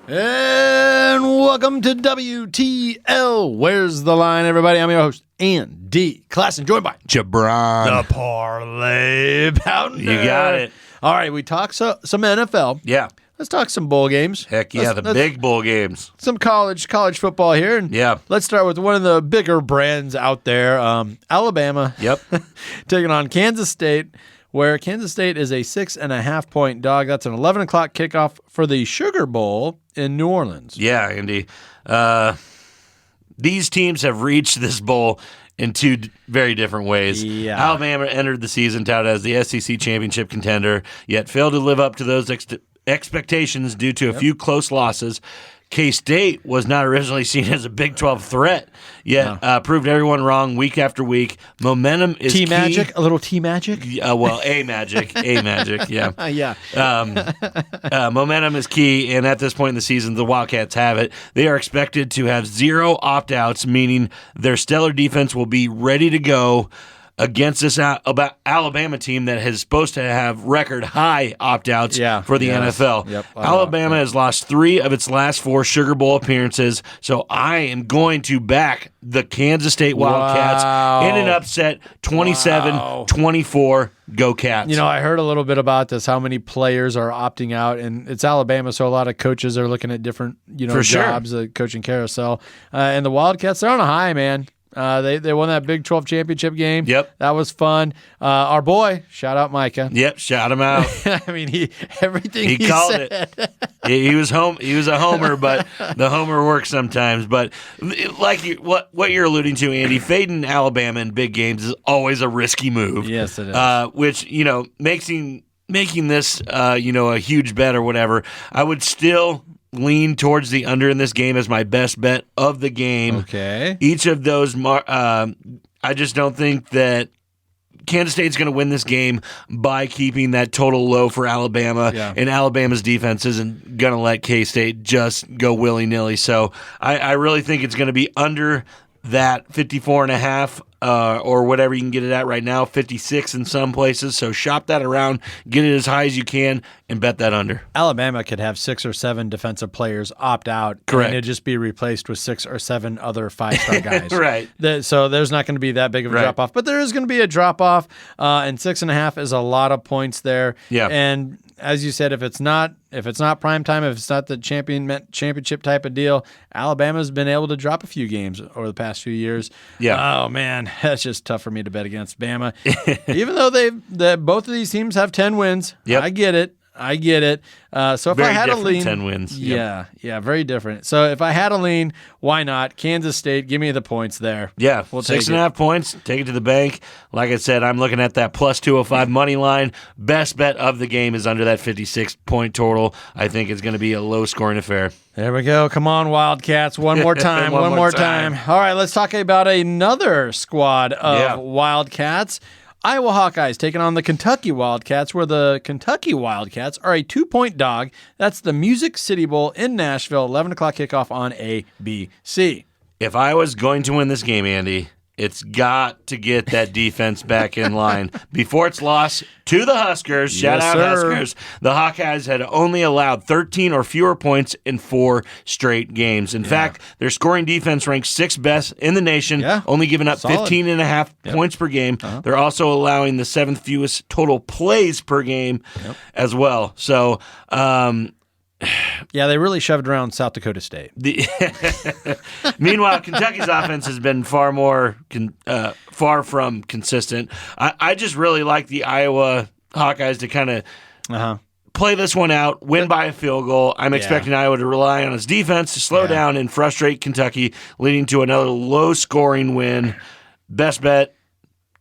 And welcome to WTL. Where's the line, everybody? I'm your host, Andy Class, and joined by Jabron. the Parlay Pounder. You got it. All right, we talked some NFL. Yeah. Let's talk some bowl games. Heck yeah, the big bowl games. Some college football here. And Yeah. let's start with one of the bigger brands out there, Alabama. Yep. Taking on Kansas State, where Kansas State is a 6.5-point dog. That's an 11 o'clock kickoff for the Sugar Bowl in New Orleans. Yeah, Andy. These teams have reached this bowl in two very different ways. Yeah. Alabama entered the season touted as the SEC championship contender, yet failed to live up to those expectations due to a few close losses. K-State was not originally seen as a Big 12 threat, yet proved everyone wrong week after week. Momentum is key. T-Magic? A little T-Magic? A-Magic, yeah. Yeah. Momentum is key, and at this point in the season, the Wildcats have it. They are expected to have 0 opt-outs, meaning their stellar defense will be ready to go against this Alabama team that is supposed to have record high opt-outs for the NFL. Yep. Alabama has lost 3 of its last 4 Sugar Bowl appearances, so I am going to back the Kansas State Wildcats in an upset, 27-24. Go Cats. You know, I heard a little bit about this, how many players are opting out, and it's Alabama, so a lot of coaches are looking at different, jobs, the coaching carousel. And the Wildcats, they're on a high, man. They won that Big 12 championship game. Yep. That was fun. Our boy, shout out Micah. Yep, shout him out. I mean, he called said. it. He was a homer, but the homer works sometimes. But like what you're alluding to, Andy, fading Alabama in big games is always a risky move. Yes, it is. Which making this a huge bet or whatever, I would still lean towards the under in this game as my best bet of the game. Okay. Each of those, I just don't think that Kansas State's going to win this game by keeping that total low for Alabama, and Alabama's defense isn't going to let K-State just go willy-nilly. So I really think it's going to be under that 54.5 or whatever you can get it at right now, 56 in some places. So shop that around, get it as high as you can, and bet that under. Alabama could have 6 or 7 defensive players opt out. Correct. And it'd just be replaced with 6 or 7 other 5-star guys. Right. So there's not going to be that big of a drop-off. But there is going to be a drop-off, and 6.5 is a lot of points there. Yeah. And as you said, if it's not prime time, if it's not the championship type of deal, Alabama's been able to drop a few games over the past few years. Yeah. Oh man, that's just tough for me to bet against Bama. Even though both of these teams have 10 wins. Yep. I get it. So if Very I had a lean, 10 wins. Yeah, very different. So if I had a lean, why not? Kansas State, give me the points there. Yeah, we'll take 6.5 points. Take it to the bank. Like I said, I'm looking at that plus 205 money line. Best bet of the game is under that 56-point total. I think it's going to be a low-scoring affair. There we go. Come on, Wildcats. One more time. One more time. All right, let's talk about another squad of Wildcats. Iowa Hawkeyes taking on the Kentucky Wildcats, where the Kentucky Wildcats are a 2-point dog. That's the Music City Bowl in Nashville, 11 o'clock kickoff on ABC. If I was going to win this game, Andy, it's got to get that defense back in line. Before its loss to the Huskers, shout out Huskers, the Hawkeyes had only allowed 13 or fewer points in 4 straight games. In fact, their scoring defense ranks 6th best in the nation, only giving up 15.5 points per game. They're also allowing the 7th fewest total plays per game as well. So, yeah, they really shoved around South Dakota State. Meanwhile, Kentucky's offense has been far from consistent. I just really like the Iowa Hawkeyes to kind of play this one out, win by a field goal. I'm expecting Iowa to rely on its defense to slow down and frustrate Kentucky, leading to another low-scoring win. Best bet,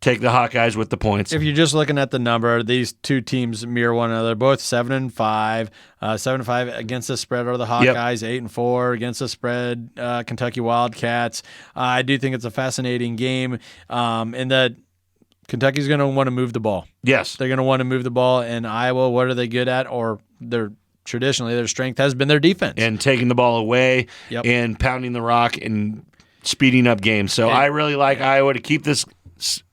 take the Hawkeyes with the points. If you're just looking at the number, these two teams mirror one another. Both 7-5, 7-5 against the spread are the Hawkeyes. 8-4 against the spread. Kentucky Wildcats. I do think it's a fascinating game, in that Kentucky's going to want to move the ball. Yes, they're going to want to move the ball. And Iowa, what are they good at? Or traditionally their strength has been their defense and taking the ball away and pounding the rock and speeding up games. So I really like Iowa to keep this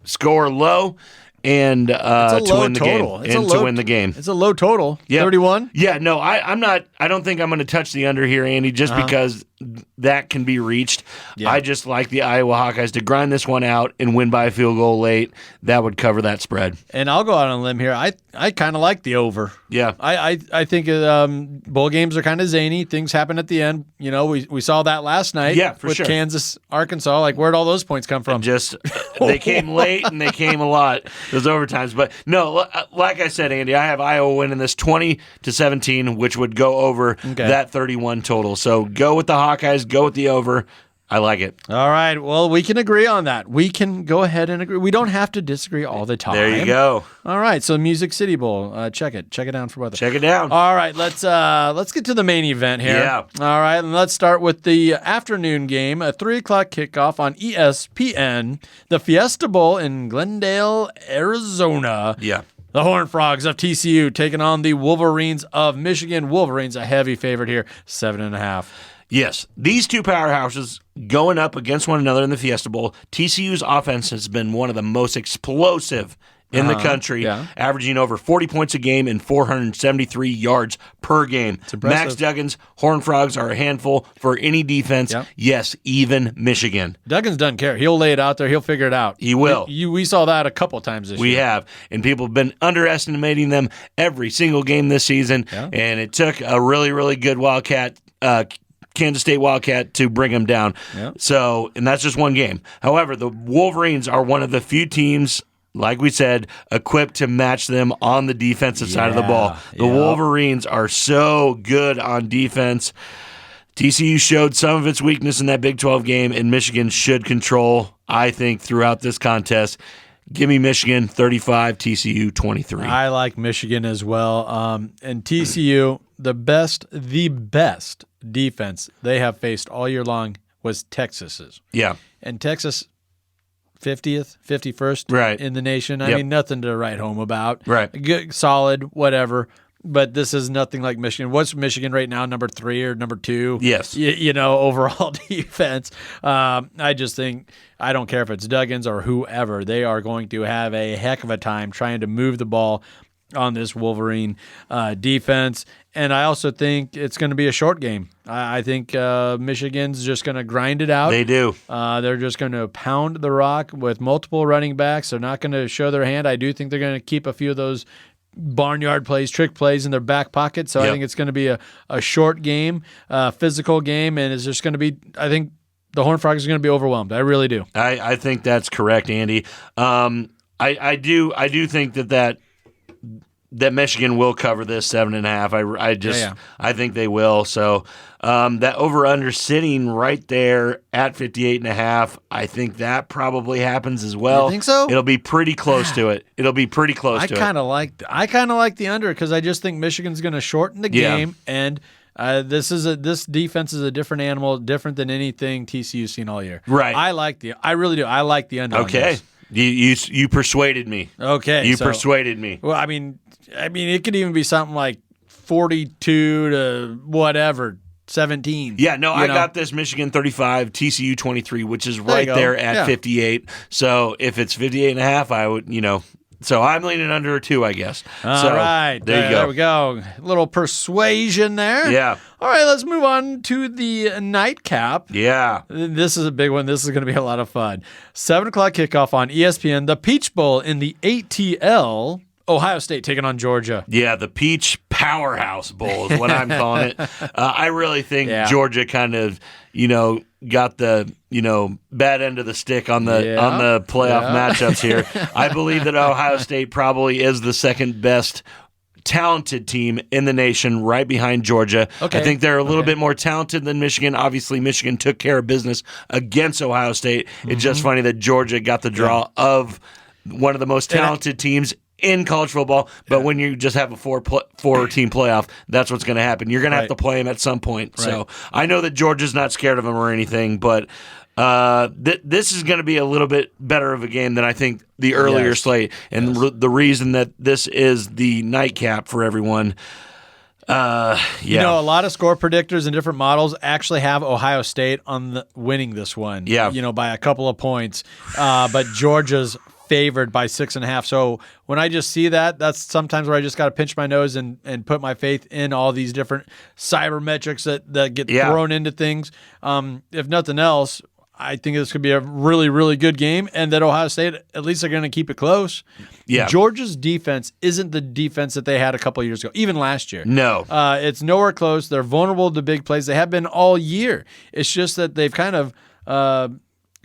score low and to win the game. To win the game. It's a low total. Yep. 31? Yeah, no, I'm not. I don't think I'm going to touch the under here, Andy, just because that can be reached. Yeah. I just like the Iowa Hawkeyes to grind this one out and win by a field goal late. That would cover that spread. And I'll go out on a limb here. I kind of like the over. Yeah. I think bowl games are kind of zany. Things happen at the end. You know, we saw that last night with Kansas, Arkansas. Like, where'd all those points come from? Just they came late and they came a lot, those overtimes. But no, like I said, Andy, I have Iowa winning this 20-17, which would go over that 31 total. So go with the Hawkeyes, go with the over. I like it. All right. Well, we can agree on that. We can go ahead and agree. We don't have to disagree all the time. There you go. All right. So Music City Bowl. Check it down for weather. Check it down. All right. Let's get to the main event here. Yeah. All right. And let's start with the afternoon game, a 3:00 kickoff on ESPN, the Fiesta Bowl in Glendale, Arizona. Yeah. The Horned Frogs of TCU taking on the Wolverines of Michigan. Wolverines a heavy favorite here, 7.5. Yes, these two powerhouses going up against one another in the Fiesta Bowl. TCU's offense has been one of the most explosive in the country, averaging over 40 points a game and 473 yards per game. Max Duggan's Horned Frogs are a handful for any defense. Yep. Yes, even Michigan. Duggins doesn't care. He'll lay it out there. He'll figure it out. He will. We saw that a couple times this year. We have, and people have been underestimating them every single game this season, and it took a really, really good Wildcat Kansas State Wildcat to bring them down. Yep. So, and that's just one game. However, the Wolverines are one of the few teams, like we said, equipped to match them on the defensive side of the ball. The Wolverines are so good on defense. TCU showed some of its weakness in that Big 12 game, and Michigan should control, I think, throughout this contest. Give me Michigan 35, TCU 23. I like Michigan as well. And TCU, the best defense they have faced all year long was Texas's. Yeah. And Texas 50th, 51st in the nation. I mean, nothing to write home about. Right. Good, solid, whatever. But this is nothing like Michigan. What's Michigan right now, number 3 or number 2? Yes. Overall defense. I just think, I don't care if it's Duggins or whoever, they are going to have a heck of a time trying to move the ball on this Wolverine defense. And I also think it's going to be a short game. I think Michigan's just going to grind it out. They do. They're just going to pound the rock with multiple running backs. They're not going to show their hand. I do think they're going to keep a few of those barnyard plays, trick plays in their back pocket. So I think it's going to be a short game, physical game, and it's just going to be, I think the Horned Frogs are going to be overwhelmed. I really do. I think that's correct, Andy. I do think that Michigan will cover this 7.5. I think they will. So that over/under sitting right there at 58.5. I think that probably happens as well. You think so? It'll be pretty close to it. I kind of like the under because I just think Michigan's going to shorten the game, and this defense is a different animal, different than anything TCU's seen all year. Right. I really do. I like the under. Okay. You persuaded me. Okay. You persuaded me. Well, I mean, it could even be something like 42 to whatever, 17. Yeah, no, I got this Michigan 35, TCU 23, which is right there at 58. So if it's 58.5, I would, so I'm leaning under a 2, I guess. All right. There you go. There we go. A little persuasion there. Yeah. All right, let's move on to the nightcap. Yeah. This is a big one. This is going to be a lot of fun. 7:00 kickoff on ESPN, the Peach Bowl in the ATL. Ohio State taking on Georgia. Yeah, the Peach Powerhouse Bowl is what I'm calling it. I really think Georgia kind of, got the, bad end of the stick on the playoff matchups here. I believe that Ohio State probably is the second best talented team in the nation, right behind Georgia. Okay. I think they're a little bit more talented than Michigan. Obviously, Michigan took care of business against Ohio State. It's just funny that Georgia got the draw of one of the most talented teams in college football, but when you just have a four-team playoff, that's what's going to happen. You're going to have to play them at some point. Right. So I know that Georgia's not scared of them or anything, but this is going to be a little bit better of a game than I think the earlier slate. And the reason that this is the nightcap for everyone. A lot of score predictors and different models actually have Ohio State on winning this one. Yeah. By a couple of points. But Georgia's favored by 6.5. So when I just see that, that's sometimes where I just got to pinch my nose and put my faith in all these different cybermetrics that get thrown into things. If nothing else, I think this could be a really, really good game, and that Ohio State, at least they're going to keep it close. Yeah. Georgia's defense isn't the defense that they had a couple of years ago, even last year. No. It's nowhere close. They're vulnerable to big plays. They have been all year. It's just that they've kind of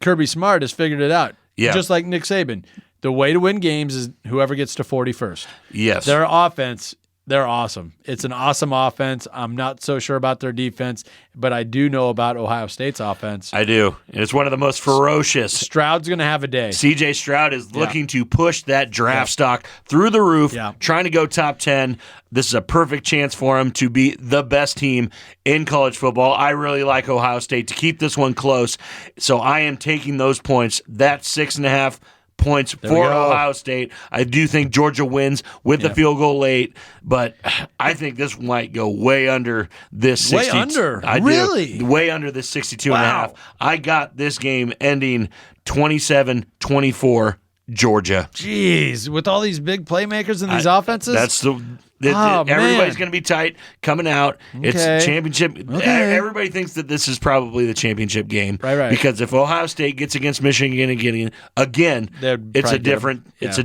Kirby Smart has figured it out. Yeah. Just like Nick Saban. The way to win games is whoever gets to 40 first. Yes. Their offense, they're awesome. It's an awesome offense. I'm not so sure about their defense, but I do know about Ohio State's offense. I do. And it's one of the most ferocious. Stroud's going to have a day. CJ Stroud is looking to push that draft stock through the roof, trying to go top 10. This is a perfect chance for him to be the best team in college football. I really like Ohio State to keep this one close. So I am taking those points. That 6.5 points for Ohio State. I do think Georgia wins with the field goal late, but I think this might go way under this 60. Way under? Really? Way under this 62.5. I got this game ending 27-24 Georgia. Jeez, with all these big playmakers in these offenses? That's everybody's going to be tight coming out. Okay. It's championship. Okay. Everybody thinks that this is probably the championship game. Right. Because if Ohio State gets against Michigan again, it's a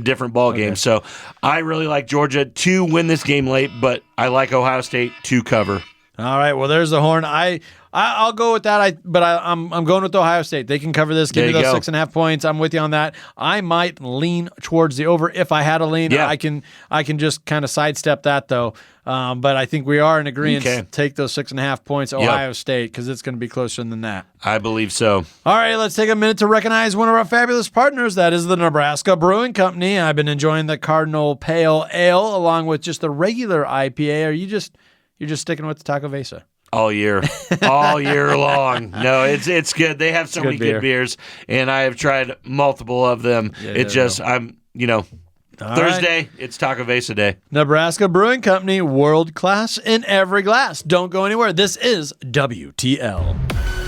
different ball game. So I really like Georgia to win this game late, but I like Ohio State to cover. All right, well, there's the horn. I'll go with that. I'm going with Ohio State. They can cover this. Give me those 6.5 points. I'm with you on that. I might lean towards the over if I had a lean. Yeah. I can just kind of sidestep that though. But I think we are in agreement. Okay. Take those 6.5 points, Ohio State, because it's going to be closer than that. I believe so. All right, let's take a minute to recognize one of our fabulous partners. That is the Nebraska Brewing Company. I've been enjoying the Cardinal Pale Ale along with just the regular IPA. Are you just sticking with the Taco Vesa? All year long. No, it's good. They have so many good beers, and I have tried multiple of them. Thursday, it's Taco Vesa Day. Nebraska Brewing Company, world class in every glass. Don't go anywhere. This is WTL.